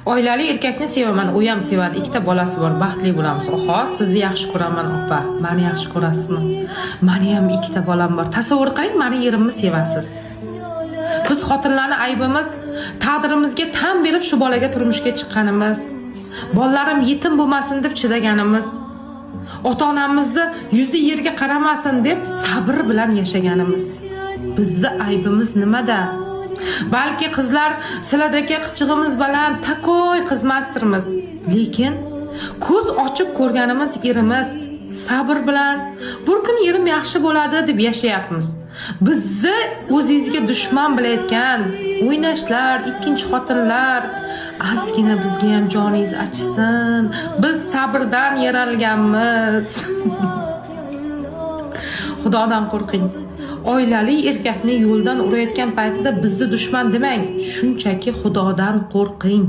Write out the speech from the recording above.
Oilali erkakni sevaman, u ham sevadi. Ikkita bolasi bor, baxtli bo'lamiz. Oho, sizni yaxshi ko'raman, opa. Meni yaxshi ko'rasizmi? Meni ham ikkita bolam bor. Tasavvur qiling, meni erimni sevasiz. Biz xotinlarning aybimiz taqdirimizga tan berib shu bolaga turmushga chiqqanimiz. Bolalarim yetim bo'lmasin deb chidaganimiz. Ota-onamizni yuzi yerga qaramasin deb sabr bilan yashaganimiz. Bizni aybimiz nimada? Balki qizlar siladagi qichig'imiz baland, takoy qizmasdirmiz. Lekin ko'z ochib ko'rganimiz erimiz sabr bilan bir kun erim yaxshi bo'ladi deb yashayapmiz. Bizni o'zingizga dushman bilayotgan o'ynashlar, ikkinchi xotinlar, ozgina bizga ham joningiz achisin. Biz sabrdan yaralganmiz. Xudodan qo'rqing. Oilali erkakni yo'ldan urayotgan paytida bizni dushman demang, shunchaki Xudodan qo'rqing.